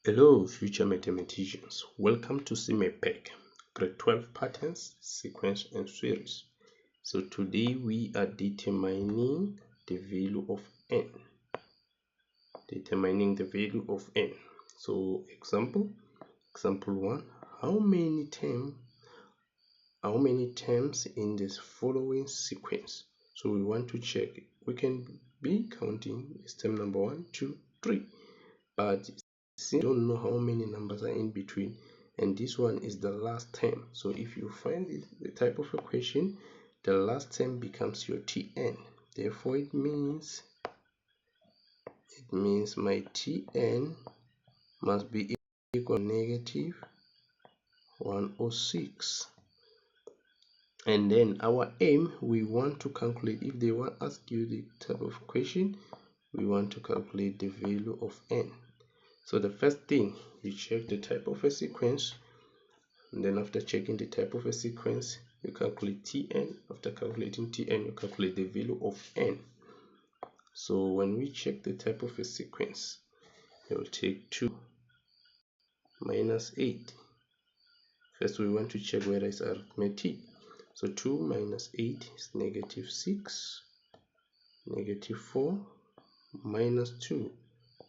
Hello future mathematicians, welcome to CMAPEC, grade 12 patterns, sequence and series. So today we are determining the value of n. So example 1, how many terms in this following sequence? So we want to check, we can be counting is term number 1, 2, 3, but since we don't know how many numbers are in between, and this one is the last term, so if you find the type of equation, the last term becomes your Tn. Therefore it means my Tn must be equal to negative 106. And then our aim, we want to calculate, if they want to ask you the type of equation, we want to calculate the value of n. So the first thing, you check the type of a sequence, and then after checking the type of a sequence, you calculate Tn. After calculating Tn, you calculate the value of n. So when we check the type of a sequence, you will take 2 minus 8. First we want to check whether it's arithmetic. So 2 minus 8 is negative 6, negative 4 minus 2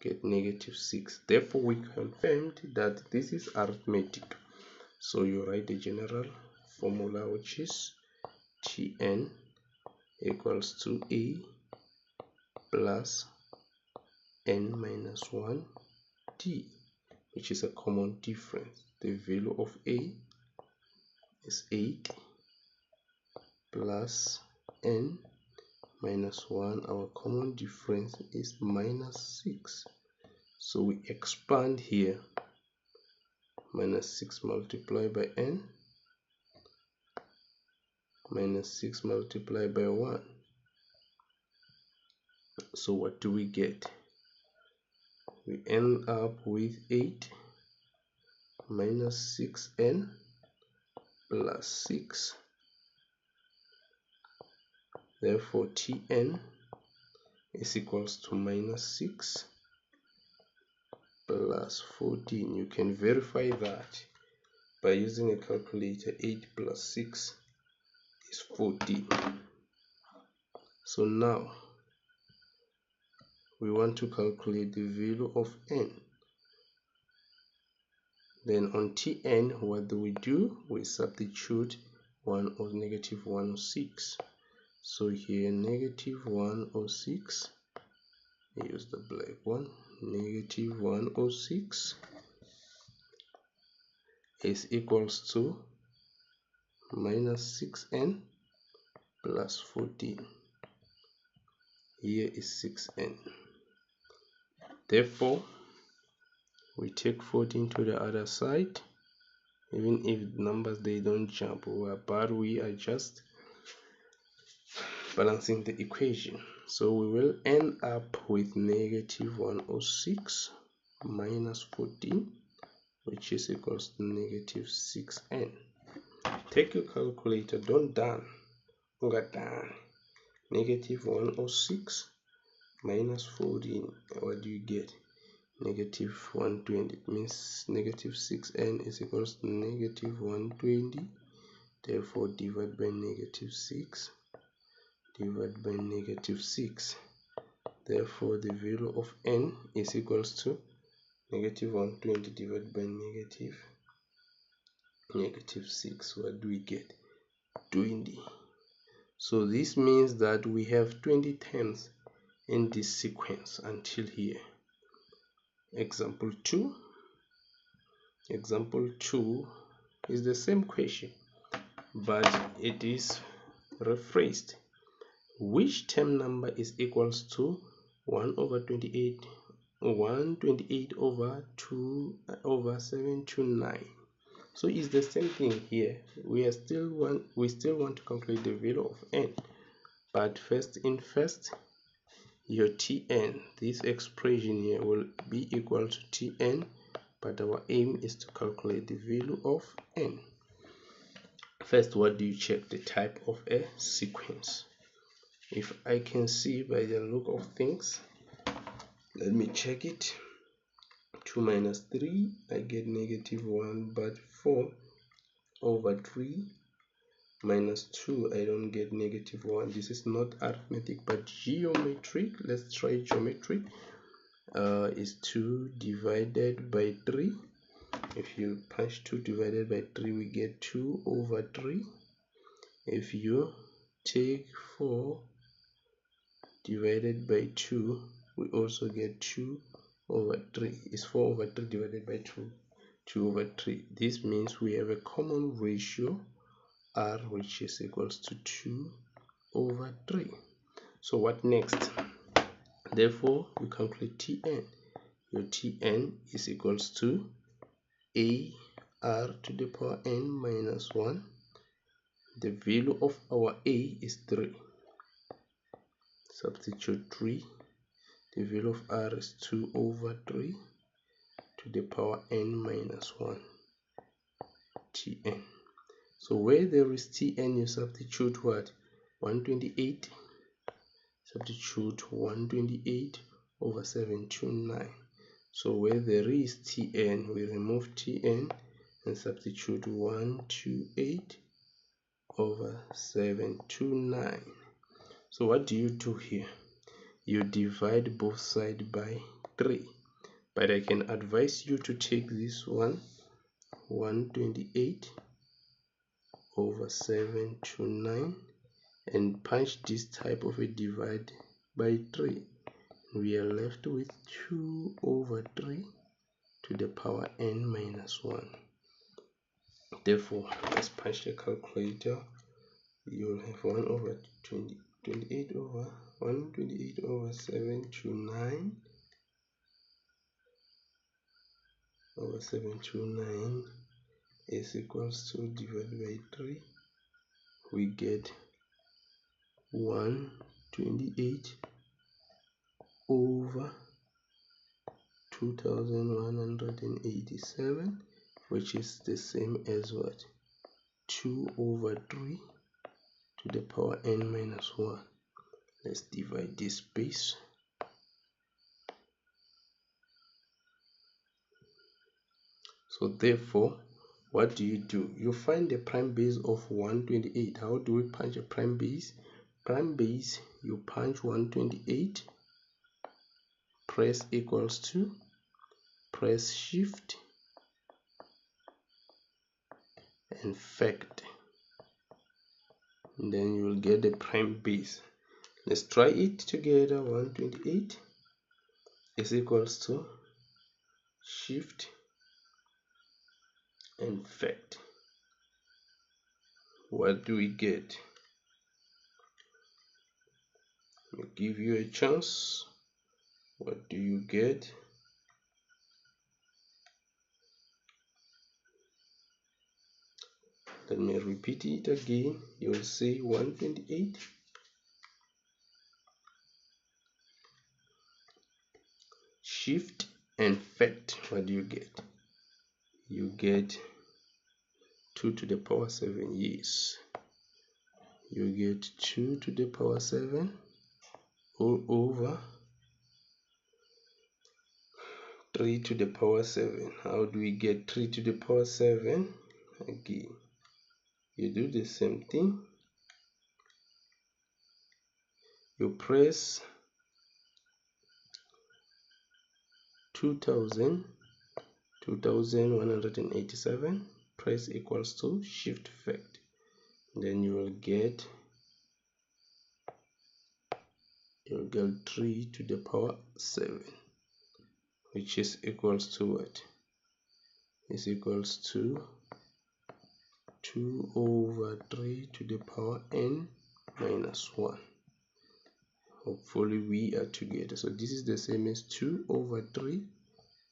get negative 6. Therefore we confirmed that this is arithmetic. So you write the general formula, which is Tn equals to A plus n minus 1 t, which is a common difference. The value of A is 8 plus n minus 1, our common difference is minus 6. So we expand here, minus 6 multiplied by n minus 6 multiplied by 1. So what do we get? We end up with 8 minus 6n plus 6. Therefore Tn is equals to minus 6 plus 14. You can verify that by using a calculator. 8 plus 6 is 14. So now we want to calculate the value of n. Then on Tn, what do? We substitute negative 106. So here negative 106, use the black one, negative 106 is equals to minus 6n plus 14. Here is 6n. Therefore we take 14 to the other side. Even if numbers they don't jump, but we are just balancing the equation. So we will end up with negative 106 minus 14, which is equals to negative 6n. Take your calculator, don't done. Negative 106 minus 14, what do you get? Negative 120. It means negative 6n is equals to negative 120. Therefore divide by negative 6, divide by negative 6. Therefore the value of n is equals to negative 120 divided by negative 6. What do we get? 20. So this means that we have 20 terms in this sequence until here. Example 2 is the same question, but it is rephrased. Which term number is equals to 1/28 over 2 over 729? So it's the same thing here. We still want to calculate the value of n, but first, your Tn, this expression here will be equal to Tn, but our aim is to calculate the value of n. First, what do you check? The type of a sequence. If I can see by the look of things, let me check it. 2 minus 3, I get negative 1, but 4 over 3 minus 2, I don't get negative 1. This is not arithmetic but geometric. Let's try geometric. Is 2 divided by 3. If you punch 2 divided by 3, we get 2 over 3. If you take 4 divided by 2, we also get 2 over 3. Is 4 over 3 divided by 2? 2 over 3. This means we have a common ratio r, which is equals to 2 over 3. So what next? Therefore, you calculate Tn. Your Tn is equals to a r to the power n minus 1. The value of our a is 3. Substitute 3. The value of r is 2 over 3 to the power n minus 1 Tn. So where there is Tn, you substitute what? 128. Substitute 128 over 729. So where there is Tn, we remove Tn and substitute 128 over 729. So what do you do here? You divide both sides by 3. But I can advise you to take this one, 128 over 729, and punch this type of a divide by 3. We are left with 2 over 3 to the power n minus 1. Therefore, let's punch the calculator. You'll have 1 over 28 over 128 over 729 over 729 is equals to divided by 3. We get 128 over 2187, which is the same as what? 2 over 3 to the power n minus 1. Let's divide this space. So therefore, what do? You find the prime base of 128. How do we punch a prime base? Prime base, you punch 128, press equals to, press shift and fact, and then you will get the prime base. Let's try it together. 128 is equals to shift and fact. What do we get? I'll give you a chance. What do you get? Let me repeat it again. You will say 128 shift and fact. What do you get? You get 2 to the power 7. Yes, you get 2 to the power 7 all over 3 to the power 7. How do we get 3 to the power 7? Again, you do the same thing. You press 2187, press equals to shift fact. Then you will get 3 to the power 7, which is equals to what? Is equals to 2 over 3 to the power n minus 1. Hopefully we are together. So this is the same as 2 over 3,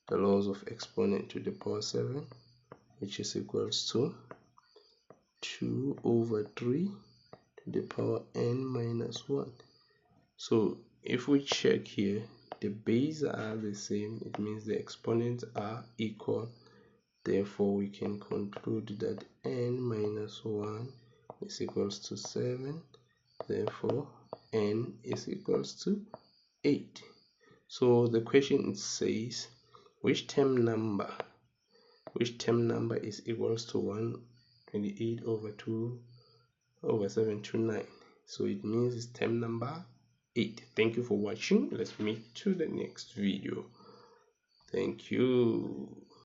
the laws of exponent to the power 7, which is equals to 2 over 3 to the power n minus 1. So if we check here, the bases are the same. It means the exponents are equal. Therefore, we can conclude that n minus 1 is equals to 7. Therefore, n is equals to 8. So the question says, which term number is equals to 128 over 2 over 729. So it means it's term number 8. Thank you for watching. Let's meet to the next video. Thank you.